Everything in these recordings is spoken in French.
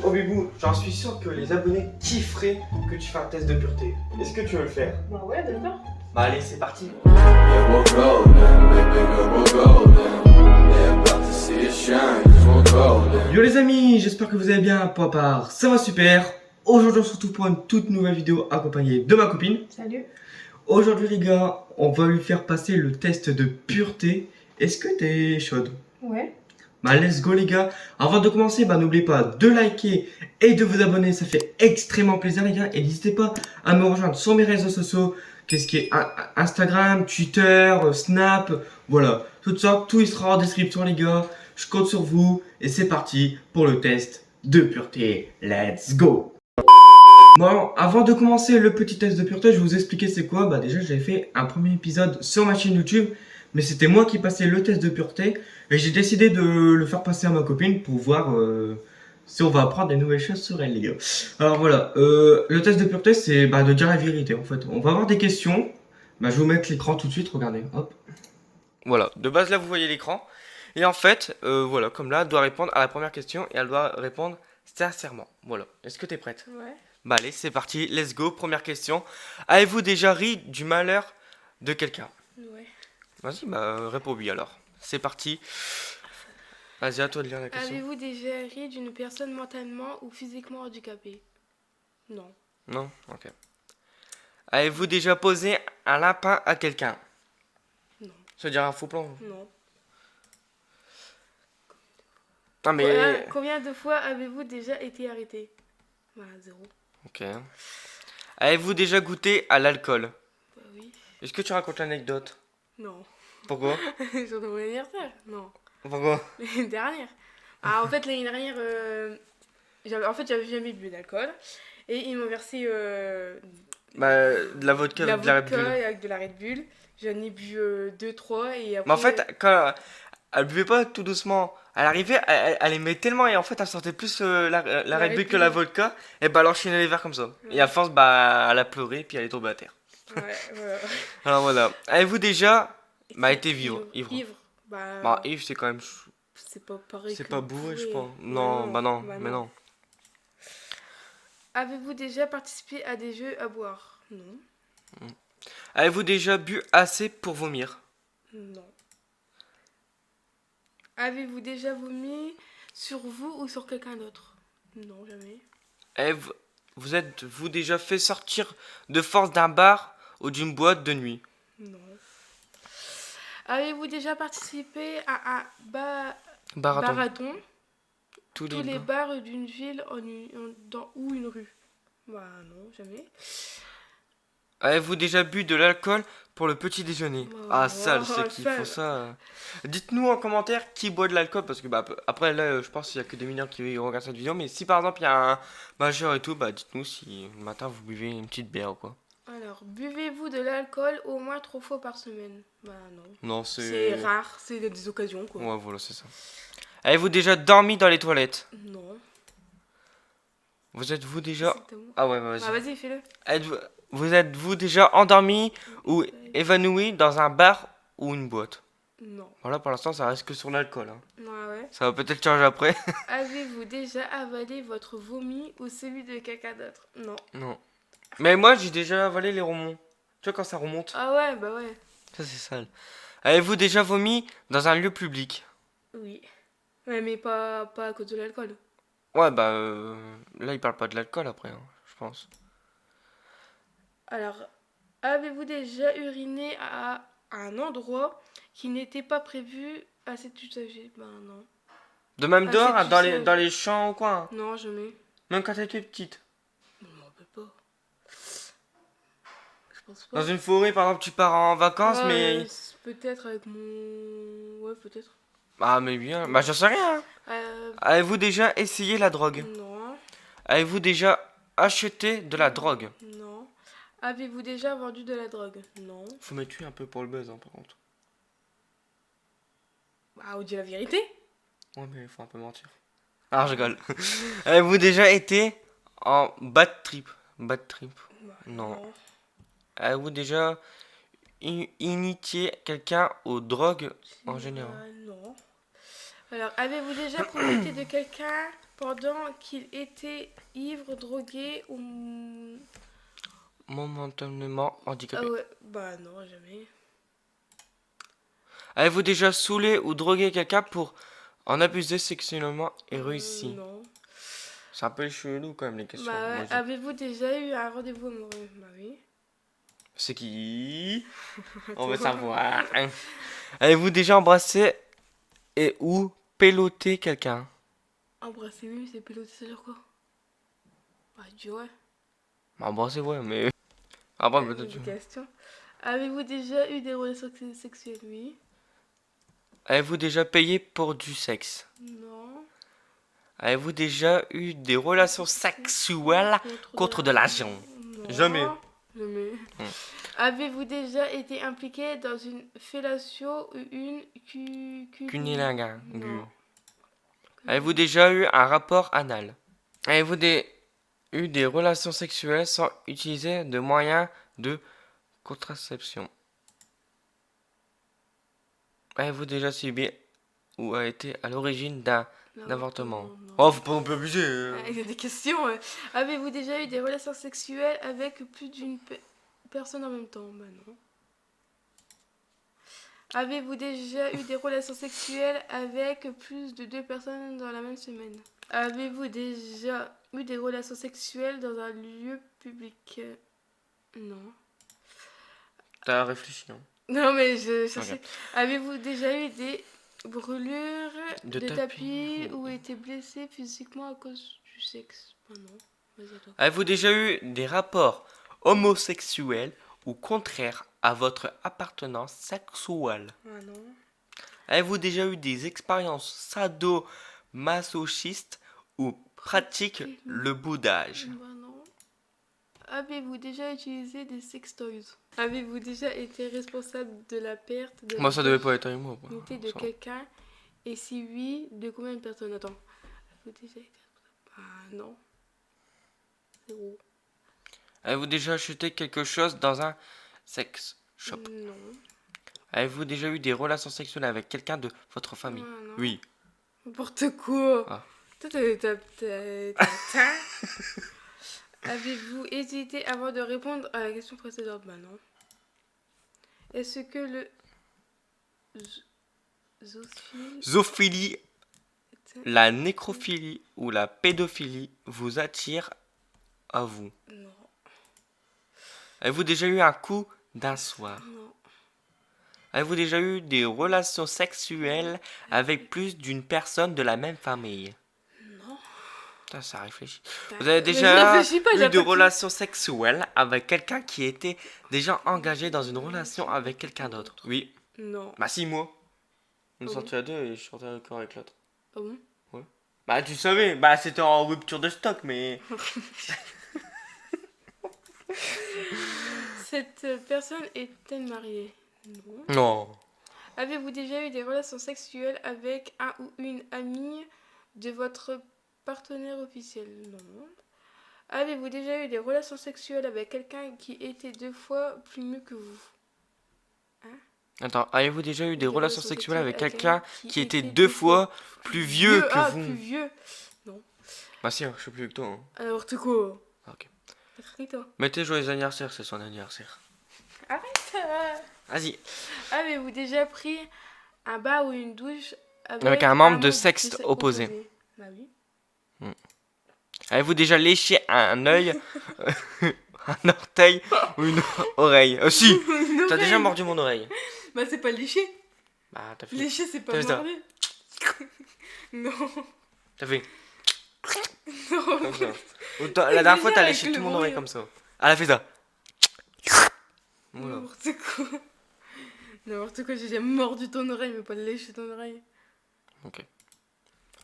Oh Bibou, j'en suis sûr que les abonnés kifferaient que tu fasses un test de pureté. Est-ce que tu veux le faire? Bah ouais, d'accord. Bah allez, c'est parti. Yeah, we're golden, baby girl, we're golden. They're about to see us shine, 'cause we're golden. Yo les amis, j'espère que vous allez bien, pour ma part, ça va super. Aujourd'hui on se retrouve pour une toute nouvelle vidéo accompagnée de ma copine. Salut. Aujourd'hui les gars, on va lui faire passer le test de pureté. Est-ce que t'es chaude? Ouais. Bah let's go les gars. Avant de commencer, bah n'oubliez pas de liker et de vous abonner, ça fait extrêmement plaisir les gars. Et n'hésitez pas à me rejoindre sur mes réseaux sociaux, qu'est-ce qui est Instagram, Twitter, Snap, voilà. Tout ça, tout il sera en description les gars. Je compte sur vous et c'est parti pour le test de pureté. Let's go. Bon, avant de commencer le petit test de pureté, je vais vous expliquer c'est quoi. Bah déjà j'avais fait un premier épisode sur ma chaîne YouTube, mais c'était moi qui passais le test de pureté. Et j'ai décidé de le faire passer à ma copine pour voir si on va apprendre des nouvelles choses sur elle, les gars. Alors voilà, le test de pureté, c'est de dire la vérité en fait. On va avoir des questions. Bah, je vais vous mettre l'écran tout de suite, regardez, hop. Voilà, de base là vous voyez l'écran. Et en fait, voilà, comme là, elle doit répondre à la première question et elle doit répondre sincèrement. Voilà, est-ce que t'es prête? Ouais. Bah allez, c'est parti, let's go, première question. Avez-vous déjà ri du malheur de quelqu'un? Ouais. Vas-y, bah réponds oui alors. C'est parti. Vas-y, à toi de lire la question. Avez-vous déjà ri d'une personne mentalement ou physiquement handicapée? Non. Non? Ok. Avez-vous déjà posé un lapin à quelqu'un? Non. Ça veut dire un faux plan? Non. Ah mais... Combien de fois avez-vous déjà été arrêté? Bah, 0. Ok. Avez-vous déjà goûté à l'alcool? Bah oui. Est-ce que tu racontes l'anecdote? Non. Pourquoi? Jour de mon anniversaire? Non. Pourquoi? L'année dernière. Ah, en fait, l'année dernière, j'avais jamais bu d'alcool. Et ils m'ont versé Bah, de la vodka de la avec de la Red vodka Bull. avec de la Red Bull. J'en ai bu 2-3 et après... Mais en fait, quand elle buvait pas tout doucement, elle arrivait, elle aimait tellement et en fait elle sortait plus la Red Bull que la vodka et bah elle enchaînait les verres comme ça. Ouais. Et à force, bah elle a pleuré puis elle est tombée à terre. Ouais, voilà. Alors voilà. Avez-vous déjà été ivre? Ivre. Bah, Bah, ivre c'est quand même. c'est pas pareil. C'est que pas bourré, je bourré. pense. Bah Non, bah non, bah mais non. Avez-vous déjà participé à des jeux à boire? Non. Avez-vous déjà bu assez pour vomir? Non. Avez-vous déjà vomi sur vous ou sur quelqu'un d'autre? Non, jamais. Vous êtes-vous déjà fait sortir de force d'un bar ou d'une boîte de nuit? Non. Avez-vous déjà participé à un Marathon. marathon? Tous Tous les bars. bars d'une ville ou une rue? Bah non, jamais. Avez-vous déjà bu de l'alcool pour le petit déjeuner? Oh, Ah, sale, oh, c'est qui sale. font ça. Dites-nous en commentaire qui boit de l'alcool parce que bah après là je pense qu'il y a que des mineurs qui regardent cette vidéo, mais si par exemple il y a un majeur et tout, bah dites-nous si le matin vous buvez une petite bière ou quoi. Alors, buvez-vous de l'alcool au moins 3 fois par semaine? Bah non. Non, C'est rare, c'est des occasions quoi. Ouais, voilà, c'est ça. Avez-vous déjà dormi dans les toilettes? Non. Vous êtes-vous déjà... C'est à moi. Ah ouais, vas-y. Ah vas-y, fais-le. Vous êtes-vous déjà endormi ou évanoui dans un bar ou une boîte? Non. Voilà, pour l'instant, ça reste que sur l'alcool. Hein. Ouais. Ça va peut-être changer après. Avez-vous déjà avalé votre vomi ou celui de quelqu'un d'autre? Non. Non. Mais moi, j'ai déjà avalé les remonts. Tu vois, quand ça remonte. Ah ouais, bah ouais. Ça, c'est sale. Avez-vous déjà vomi dans un lieu public? Oui. Ouais, mais pas à cause de l'alcool. Ouais, bah... là, il parle pas de l'alcool après, hein, je pense. Alors, avez-vous déjà uriné à un endroit qui n'était pas prévu à cet usager? Ben non. De même Ah, dehors, c'est hein, du dans sel. les champs ou quoi hein. Non, jamais. Même quand t'étais petite. Non, on peut pas. Je pense pas. Dans une forêt, par exemple, tu pars en vacances, mais... Peut-être avec mon... Ouais, peut-être. Ah, mais bien. Bah, j'en sais rien. Hein. Avez-vous déjà essayé la drogue? Non. Avez-vous déjà acheté de la drogue? Non. Avez-vous déjà vendu de la drogue? Non. Faut me tuer un peu pour le buzz, hein, par contre. Bah, on dit la vérité. Ouais, mais il faut un peu mentir. Ah, je rigole. Avez-vous déjà été en bad trip? Bad trip? Bah, Non. Avez-vous déjà initié quelqu'un aux drogues en général? Non. Alors, avez-vous déjà profité de quelqu'un pendant qu'il était ivre, drogué ou... Momentanément handicapé. Ah ouais, bah non, jamais. Avez-vous déjà saoulé ou drogué quelqu'un pour en abuser sexuellement et réussi? Non. C'est un peu chelou quand même les questions. Bah ouais. Moi, Avez-vous déjà eu un rendez-vous amoureux? Bah oui. C'est qui? On veut savoir. Avez-vous déjà embrassé et ou peloté quelqu'un? Embrasser, oui, mais c'est piloter, c'est genre quoi? Bah, je dis ouais. Embrasser, ouais, mais. Après, Des peut-être. questions. Avez-vous déjà eu des relations sexuelles? Oui. Avez-vous déjà payé pour du sexe? Non. Avez-vous déjà eu des relations sexuelles contre de l'argent? Non. Jamais. Jamais. Hmm. Avez-vous déjà été impliqué dans une fellation ou une Cunilingue. Non. Avez-vous déjà eu un rapport anal? Avez-vous eu des relations sexuelles sans utiliser de moyens de contraception? Avez-vous déjà subi ou a été à l'origine d'un avortement? Non. Oh, faut pas non plus abuser. Ah, il y a des questions. Avez-vous déjà eu des relations sexuelles avec plus d'une personne en même temps? Bah non. Avez-vous déjà eu des relations sexuelles avec plus de 2 personnes dans la même semaine? Avez-vous déjà eu des relations sexuelles dans un lieu public? Non. T'as réfléchi, hein? Non, mais je cherchais. Ok. Avez-vous déjà eu des brûlures De de tapis tapis. ou été blessé physiquement à cause du sexe? Bah non. Vas-y, à toi. Avez-vous déjà eu des rapports homosexuels ou contraires à votre appartenance sexuelle? Ah non. Avez-vous déjà eu des expériences sado-masochistes ou pratiquent le boudage? Bah non. Avez-vous déjà utilisé des sextoys? Avez-vous déjà été responsable de la perte de Moi, la ça devait pas être avec moi. quoi. virginité de Ça. quelqu'un? Et si oui, de combien de personnes? Attends. Avez-vous déjà été responsable? Ah non. 0. Avez-vous déjà acheté quelque chose dans un sex shop? Non. Avez-vous déjà eu des relations sexuelles avec quelqu'un de votre famille? Ah, non. Oui. N'importe quoi. Ah. Toi, Avez-vous hésité avant de répondre à la question précédente? Bah non. Est-ce que le zoophile Zoophilie, la nécrophilie ou la pédophilie vous attire à vous? Non. Avez-vous déjà eu un coup d'un soir? Non. Avez-vous déjà eu des relations sexuelles avec plus d'une personne de la même famille? Non. Putain, ça réfléchit. Bah, Vous avez mais je déjà réfléchis pas, eu j'ai des pas dit. relations sexuelles avec quelqu'un qui était déjà engagé dans une relation avec quelqu'un d'autre? Oui. Non. Bah si, moi. On est Ah sortis à deux et je sortais encore avec l'autre. Ah bon? Bah tu savais, bah c'était en rupture de stock, mais... Cette personne est-elle mariée? Non. Non. Avez-vous déjà eu des relations sexuelles avec un ou une amie de votre partenaire officiel? Non. Avez-vous déjà eu des relations sexuelles avec quelqu'un qui était 2 fois plus mieux que vous? Attends, avez-vous déjà eu des relations sexuelles avec quelqu'un qui était deux 2 fois plus vieux que Ah, vous? plus vieux. Bah si, je suis plus vieux que toi. Hein. Alors, tu quoi? Ah, ok. Toi. Mettez joyeux anniversaire, c'est son anniversaire. Arrête. Vas-y. Avez-vous déjà pris un bain ou une douche Avec un membre de sexe opposé? Bah oui. Avez-vous déjà léché un œil, un orteil ou une oreille? Si. Une T'as déjà oreille. mordu mon oreille? Bah c'est pas lécher. Bah t'as fait. Lécher c'est pas T'as fait ça. mordu. Non. T'as fait. Non. Comme ça. Ou la dernière fois t'as Avec léché le tout mon bruit, oreille hein. comme ça. Elle a fait ça. Voilà. N'importe quoi. N'importe quoi, j'ai déjà mordu ton oreille, mais pas léché ton oreille. Ok.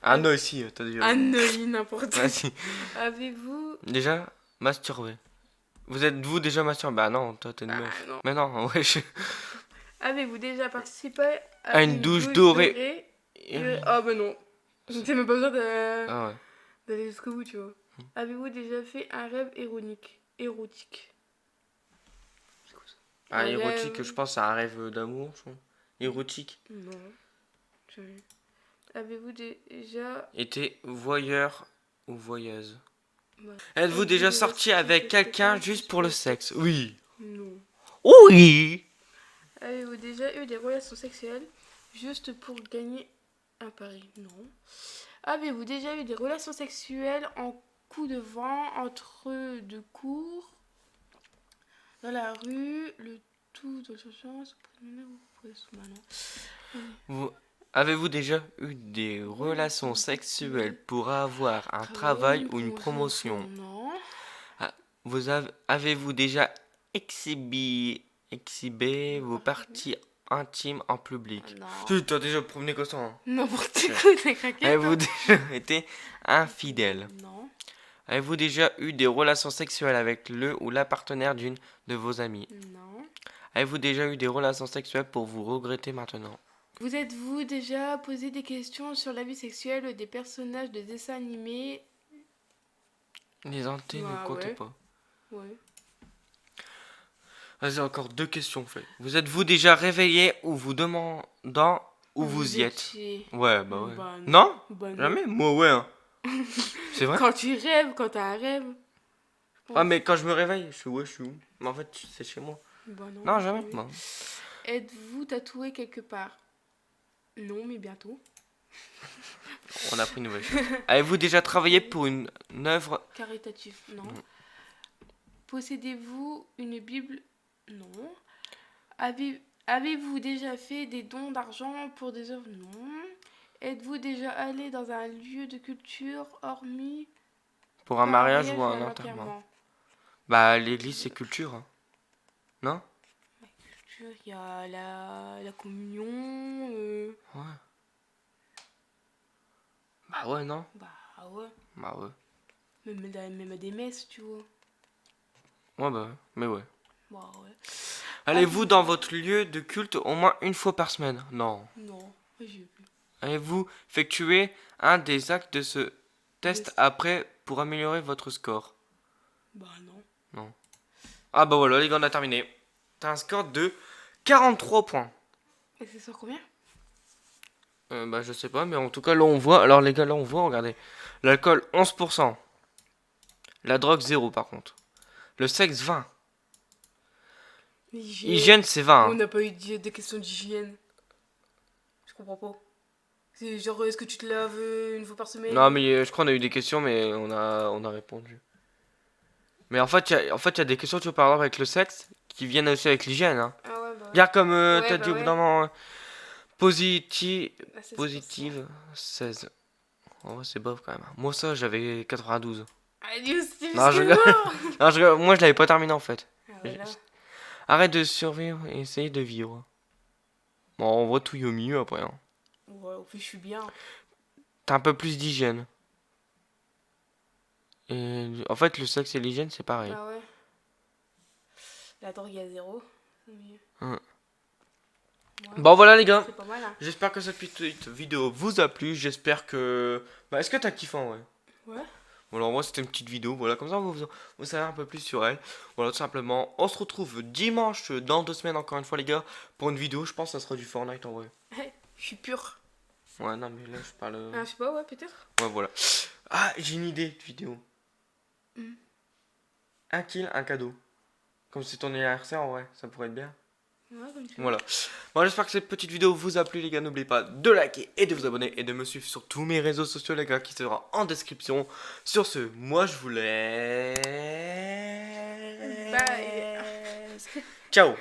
Un œil si, t'as déjà. Un œil, n'importe quoi. Vas-y. Avez-vous. Déjà, masturbé. Vous êtes-vous déjà masturbé? Bah non, toi t'es une Ah meuf. non. Mais non, ouais, Avez-vous déjà participé À une douche dorée. Ah bah non. T'as même pas besoin Ah ouais. d'aller jusqu'au bout, tu vois. Avez-vous déjà fait un rêve érotique? Ah, Un érotique, rêve. je pense à un rêve d'amour, je crois. Érotique. Non. Jamais. Avez-vous déjà... Été voyeur ou voyeuse? Ouais. Êtes-vous déjà sorti avec quelqu'un juste pour le sexe? Oui. Non. Oui. Avez-vous déjà eu des relations sexuelles juste pour gagner un pari? Non. Avez-vous déjà eu des relations sexuelles en coup de vent entre deux cours, dans la rue, le tout dans le sens préliminaire ou Avez-vous déjà eu des relations sexuelles pour avoir un travail ou une promotion? Non. Avez-vous déjà exhibé vos parties intimes en public? Non. Tu t'as déjà promené comme ça, hein? N'importe quoi, t'es craqué. Avez-vous déjà été infidèle? Non. Avez-vous déjà eu des relations sexuelles avec le ou la partenaire d'une de vos amies? Non. Avez-vous déjà eu des relations sexuelles pour vous regretter maintenant? Vous êtes-vous déjà posé des questions sur la vie sexuelle des personnages de dessins animés? Les antennes ne comptent ouais. pas. Ouais. Vas-y, encore 2 questions en fait. Vous êtes-vous déjà réveillé ou vous demandant où vous y êtes? étiez- Ouais, bah ouais. Bah, Non? Bah, non. Jamais? Moi, ouais. Hein. C'est vrai? Quand tu rêves, quand t'as un rêve. Ah, mais quand je me réveille, je suis ouais, je suis où? Mais en fait, c'est chez moi. Bah non. Non, jamais. Oui. Non. Êtes-vous tatoué quelque part? Non, mais bientôt. On a pris une nouvelle chose. Avez-vous déjà travaillé pour une œuvre? Caritatif? Non. Non. Possédez-vous une Bible? Non. Avez-vous déjà fait des dons d'argent pour des œuvres? Non. Êtes-vous déjà allé dans un lieu de culture hormis Pour un mariage ou et un enterrement? Bah, l'église, c'est culture. Hein. Non? Culture, il y a la communion. Ouais. Bah ouais, non? Bah ouais. Bah ouais. Même à des messes, tu vois. Ouais, bah ouais. Mais ouais. Bah ouais. Allez-vous dans votre lieu de culte au moins une fois par semaine? Non. Non, j'ai vu. Avez-vous effectué un des actes de ce test Yes. après pour améliorer votre score? Bah non. Ah bah voilà, les gars, on a terminé. T'as un score de 43 points. Et c'est sur combien? Bah je sais pas, mais en tout cas là on voit. Alors les gars, là on voit, regardez. L'alcool 11%. La drogue 0 par contre. Le sexe 20. Hygiène c'est 20. On Hein. n'a pas eu de questions d'hygiène. Je comprends pas. C'est genre, est-ce que tu te laves une fois par semaine? Non mais je crois qu'on a eu des questions mais on a répondu. Mais en fait, il y a des questions, tu vois, par exemple avec le sexe, qui viennent aussi avec l'hygiène. Hein. Ah ouais, bah ouais. Regarde comme Ouais, t'as bah dit au bout ouais. d'un moment, positive, Ah, c'est positive 16. En vrai, c'est bof quand même. Moi, ça, j'avais 92. Allez aussi, Non, je rigole. Moi, je l'avais pas terminé en fait. Ah, voilà. Arrête de survivre et essaye de vivre. Bon, on voit tout y au milieu après. Hein. Ouais, au fait, je suis bien. T'as un peu plus d'hygiène. Et en fait, le sexe et l'hygiène, c'est pareil. Ah ouais. La drogue, il y a 0. C'est mieux. Hein. Ouais, Bon, voilà les gars. c'est pas mal, hein. J'espère que cette petite vidéo vous a plu. J'espère que. Bah, est-ce que t'as kiffé en vrai? Ouais. Voilà, moi c'était une petite vidéo. Voilà, comme ça vous savez un peu plus sur elle. Voilà, tout simplement. On se retrouve dimanche dans 2 semaines, encore une fois, les gars, pour une vidéo. Je pense que ça sera du Fortnite en vrai. Je suis pur. Ouais, non, mais là je parle. Ah, je sais pas, ouais, peut-être. Ouais, voilà. Ah, j'ai une idée de vidéo. Un kill, un cadeau. Comme c'est ton anniversaire en vrai, ça pourrait être bien. Ouais, comme tu veux. Voilà. Bon, j'espère que cette petite vidéo vous a plu, les gars. N'oubliez pas de liker et de vous abonner et de me suivre sur tous mes réseaux sociaux, les gars, qui sera en description. Sur ce, moi je vous laisse. Bye. Ciao.